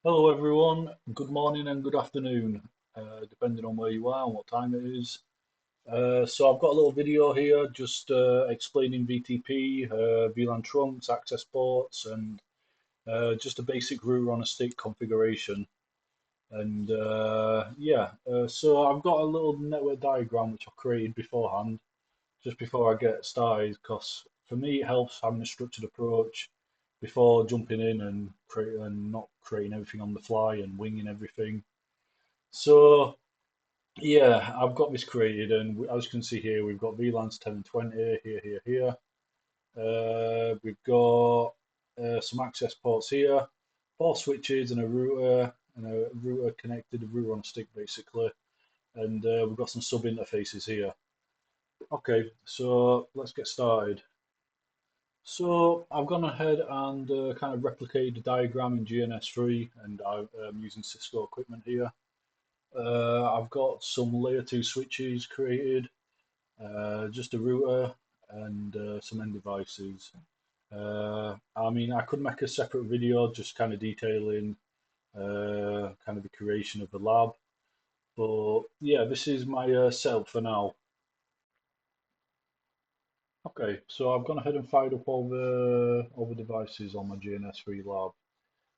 Hello everyone, good morning and good afternoon, depending on where you are and what time it is. So I've got a little video here just explaining VTP, VLAN trunks, access ports, and just a basic router on a stick configuration. And so I've got a little network diagram which I've created beforehand, just before I get started, because for me it helps having a structured approach before jumping in and not creating everything on the fly and winging everything. So yeah, I've got this created, and as you can see here, we've got VLANs 10 and 20 here. We've got some access ports here, four switches and a router connected, a router on a stick basically, and we've got some sub interfaces here. Okay, so let's get started. So I've gone ahead and kind of replicated the diagram in GNS3, and I'm using Cisco equipment here. I've got some layer 2 switches created, just a router and some end devices. I mean, I could make a separate video just kind of detailing kind of the creation of the lab, but yeah, this is my setup for now. Okay, so I've gone ahead and fired up all the devices on my GNS3 lab.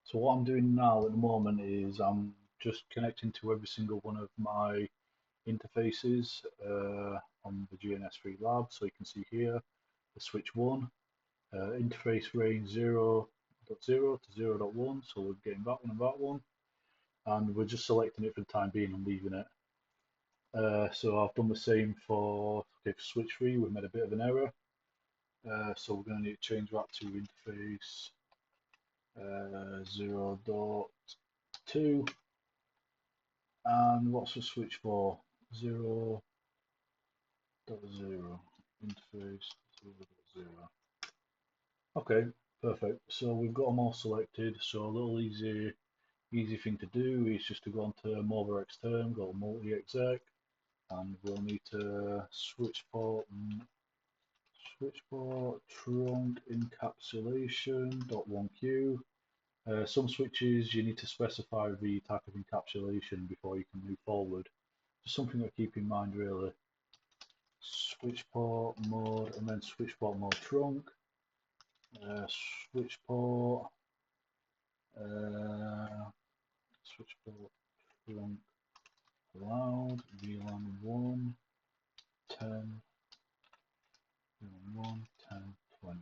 So what I'm doing now at the moment is I'm just connecting to every single one of my interfaces on the GNS3 lab. So you can see here the switch 1, interface range 0.0 to 0.1. So we're getting that one and that one. And we're just selecting it for the time being and leaving it. So I've done the same for switch 3. We've made a bit of an error. So we're going to need to change that to interface 0.2. And what's the switch for? 0.0 interface 0.0. Okay, perfect. So we've got them all selected. So a little easy thing to do is just to go onto Mover Extern, go multi-exec, and we'll need to switchport trunk encapsulation .1q. Some switches you need to specify the type of encapsulation before you can move forward. Just something to keep in mind really. Switchport mode and then switchport mode trunk. Switchport switchport trunk allowed VLAN 1 10 VLAN 1 10 20,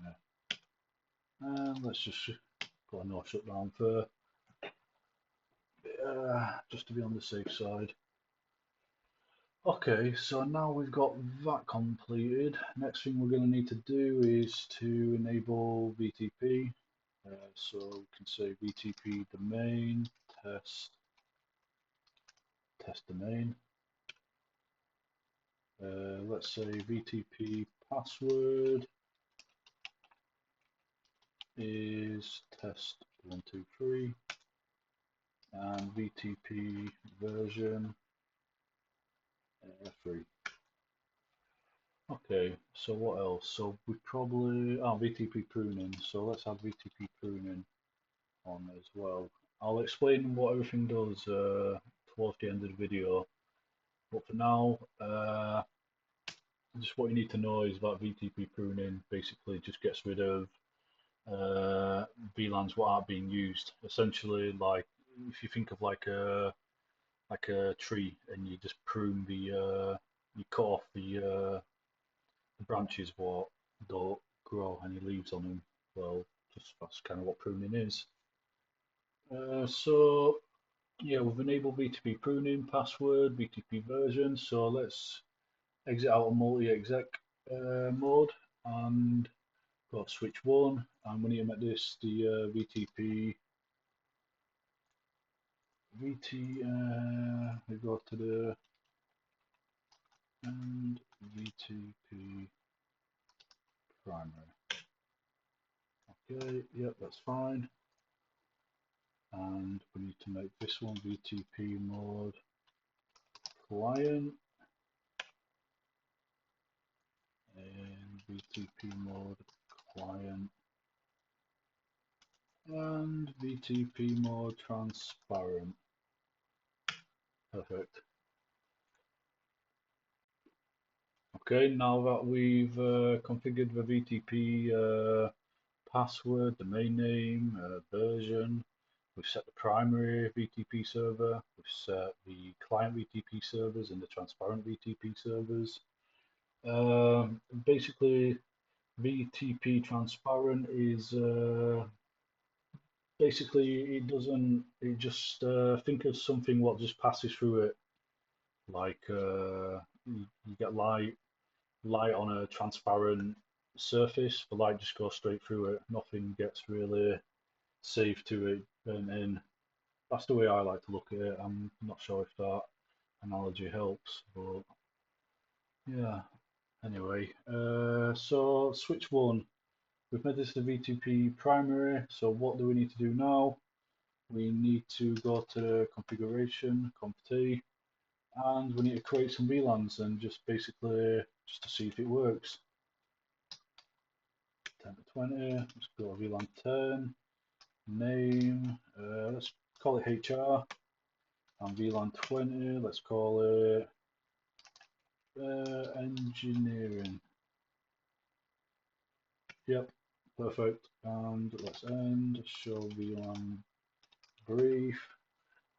and let's just put a no shutdown for just to be on the safe side. Okay, so now we've got that completed. Next thing we're going to need to do is to enable VTP. So we can say VTP domain test domain. Let's say VTP password is test123 and VTP version 3. Okay, so what else? So we probably VTP pruning. So let's have VTP pruning on as well. I'll explain what everything does towards the end of the video. But for now, just what you need to know is that VTP pruning basically just gets rid of VLANs what aren't being used. Essentially, like if you think of like a tree and you just prune you cut off the branches what don't grow any leaves on them. Well, just that's kind of what pruning is. So yeah, we've enabled VTP pruning password, VTP version. So let's exit out of multi-exec mode and go to switch 1, and we need to make this the VTP we go to the and VTP primary. Okay, yep, that's fine. And we need to make this one VTP mode client and VTP mode client and VTP mode transparent. Perfect. Okay, now that we've configured the VTP password, domain name, version, we've set the primary VTP server, we've set the client VTP servers and the transparent VTP servers. Basically, VTP transparent is basically it just think of something what just passes through it, like you get light on a transparent surface, the light just goes straight through it, nothing gets really saved to it, and that's the way I like to look at it. I'm not sure if that analogy helps, but yeah. Anyway, so switch one, we've made this the VTP primary, so what do we need to do now? We need to go to configuration, conft, and we need to create some VLANs and just basically just to see if it works. 10 to 20, let's go VLAN 10, name, let's call it HR, and VLAN 20, let's call it engineering. Yep, perfect. And let's end, show VLAN brief.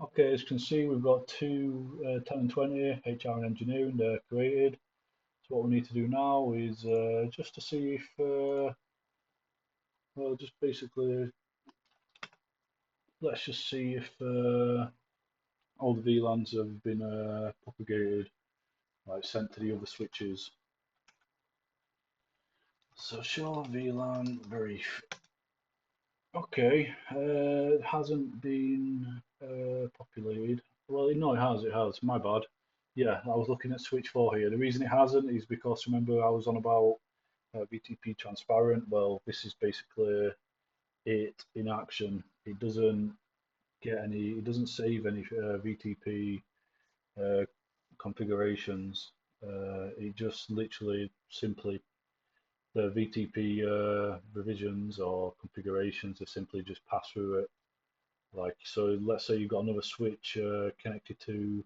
Okay, as you can see, we've got two 10 and 20, HR and engineering, they're created. So what we need to do now is just to see if, well, just basically, let's just see if all the VLANs have been propagated, like sent to the other switches. So show VLAN brief. Okay, it hasn't been populated. Well, no, it has. My bad. Yeah, I was looking at switch 4 here. The reason it hasn't is because remember I was on about VTP transparent. Well, this is basically it in action. It doesn't it doesn't save any VTP uh, configurations. It just literally simply the VTP revisions or configurations are simply just pass through it. Like, so let's say you've got another switch connected to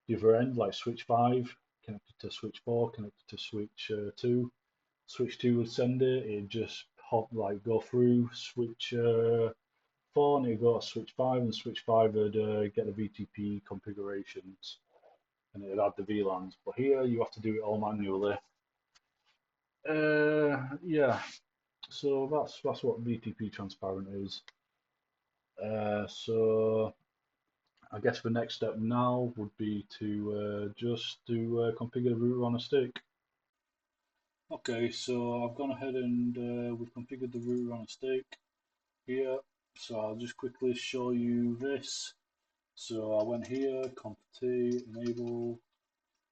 the other end, like switch 5, connected to switch 4, connected to switch 2. Switch 2 would send it, it'd just go through switch 4 and it'd go to switch 5, and switch 5 would get the VTP configurations and it'd add the VLANs. But here you have to do it all manually. Yeah, so that's what VTP transparent is. So I guess the next step now would be to just configure the router on a stick. Okay, so I've gone ahead and we've configured the router on a stick here. So I'll just quickly show you this. So I went here, conft enable,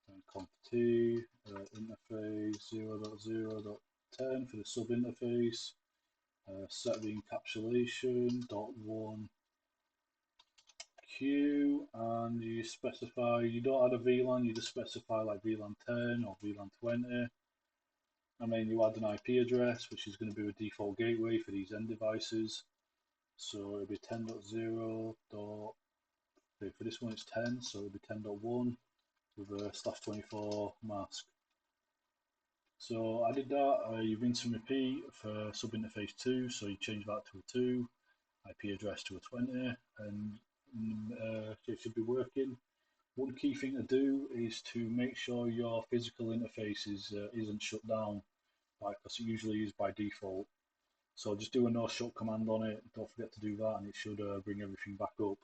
and conft interface 0.0.10 for the sub interface. Set the encapsulation .1 Q, and you specify, you don't add a VLAN, you just specify like VLAN 10 or VLAN 20, and then you add an IP address, which is going to be a default gateway for these end devices. So it'll be 10.0. Okay, for this one it's 10, so it'll be 10.1 with a /24 mask. So I did that. You rinse and repeat for sub interface 2, so you change that to a 2, IP address to a 20, and it should be working. One key thing to do is to make sure your physical interface isn't shut down, because it usually is by default. So just do a no shut command on it. Don't forget to do that, and it should bring everything back up.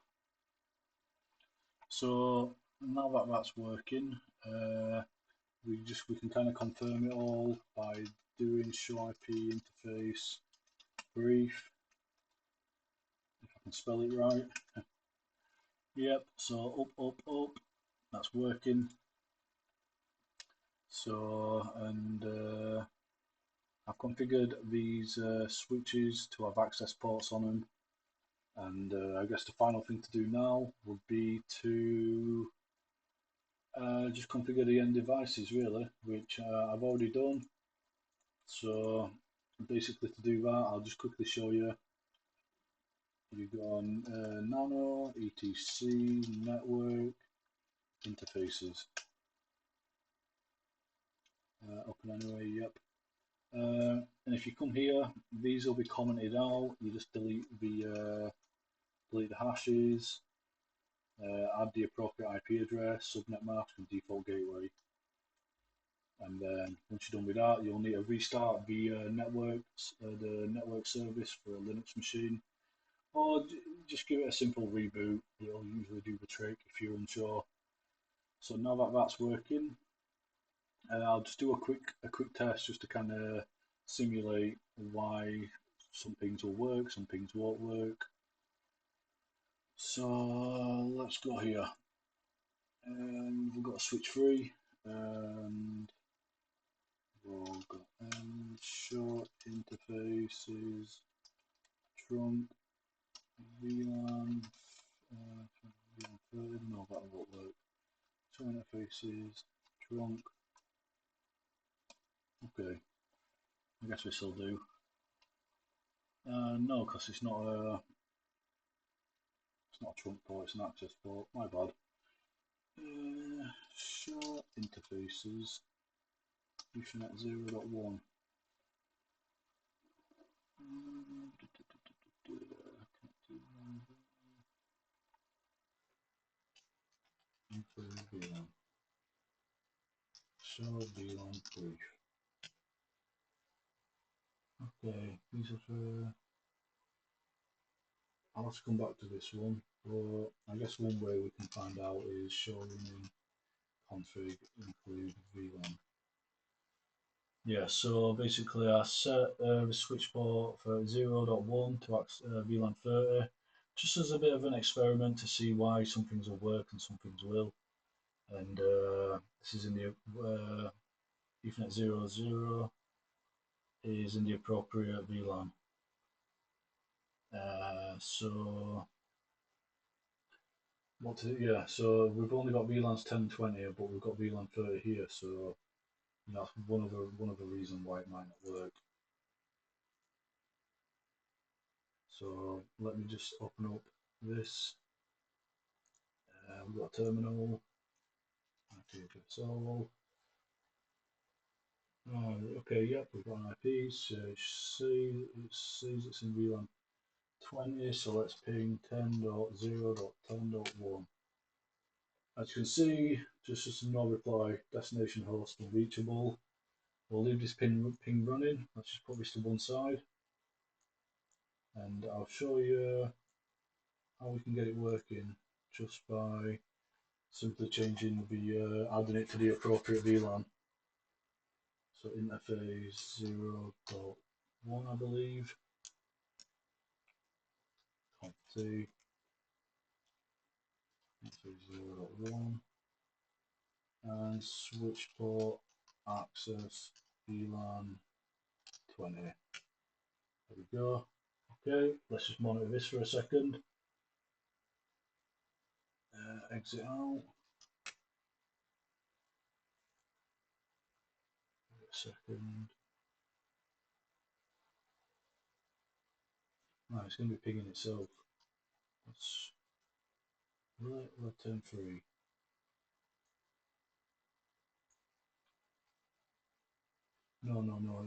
So now that that's working, we can kind of confirm it all by doing show IP interface brief, if I can spell it right. Yep. So up. That's working. So and I've configured these switches to have access ports on them, and I guess the final thing to do now would be to just configure the end devices really, which I've already done. So basically to do that, I'll just quickly show you. you go on nano, etc, network, interfaces. Open anyway, yep. And if you come here, these will be commented out. You just delete the hashes, add the appropriate IP address, subnet mask, and default gateway. And then once you're done with that, you'll need to restart the network service for a Linux machine, or just give it a simple reboot. It'll usually do the trick if you're unsure. So now that that's working, I'll just do a quick test just to kind of simulate why some things will work, some things won't work. So let's go here. We've got switch 3, and we've got short interfaces, trunk, VLAN, VLAN 30, no, that won't work. Short interfaces, trunk. Okay, I guess we still do. No, because it's not a trunk port, it's an access port. My bad. Short interfaces, Ethernet 0.1. VLAN. Show VLAN brief. Okay, these are for. I'll have to come back to this one, but I guess one way we can find out is show running config include VLAN. Yeah, so basically I set the switch port for 0.1 to VLAN 30, just as a bit of an experiment to see why some things will work and some things will. And this is in the Ethernet 00 is in the appropriate VLAN. So so we've only got VLANs 10 20, but we've got VLAN 30 here, so that's one of the reasons why it might not work. So let me just open up this. We've got a terminal. So okay, yep, we've got an IP. So it sees it's in VLAN 20, so let's ping 10.0.10.1. As you can see, just as no reply, destination host unreachable. We'll leave this ping running. Let's just put this to one side, and I'll show you how we can get it working just by simply changing the adding it to the appropriate VLAN. So interface 0.1, I believe. Config interface 0.1 and switch port access VLAN 20. There we go. Okay, let's just monitor this for a second. Exit out. Wait a second. No, it's going to be pinging itself. Let's let turn 3. No,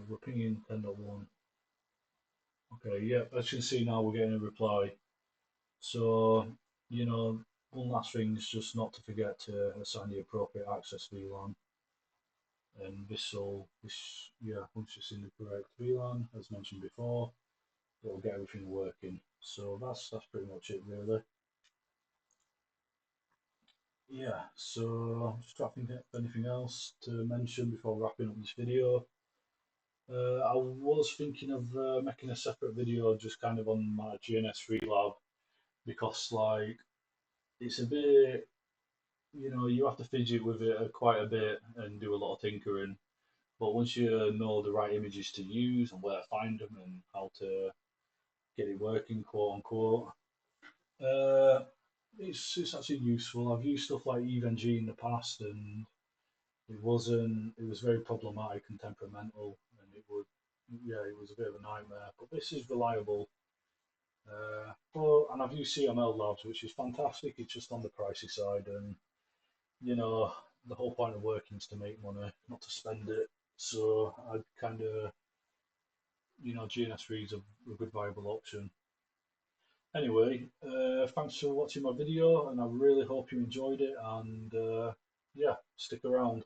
we're pinging 10.1. Okay, yeah, as you can see now we're getting a reply. So, one last thing is just not to forget to assign the appropriate access VLAN. And once it's in the correct VLAN, as mentioned before, it'll get everything working. So that's pretty much it really. Yeah, so just trying to think of anything else to mention before wrapping up this video. I was thinking of making a separate video just kind of on my GNS3 lab, because it's a bit, you have to fidget with it quite a bit and do a lot of tinkering. But once you know the right images to use and where to find them and how to get it working, quote unquote, uh, it's actually useful. I've used stuff like EVNG in the past, and it was very problematic and temperamental, and it was a bit of a nightmare. But this is reliable, And I've used CML Labs, which is fantastic. It's just on the pricey side, and you know, the whole point of working is to make money, not to spend it. So I kind of, GNS3 is a good viable option. Anyway, thanks for watching my video, and I really hope you enjoyed it. And yeah, stick around.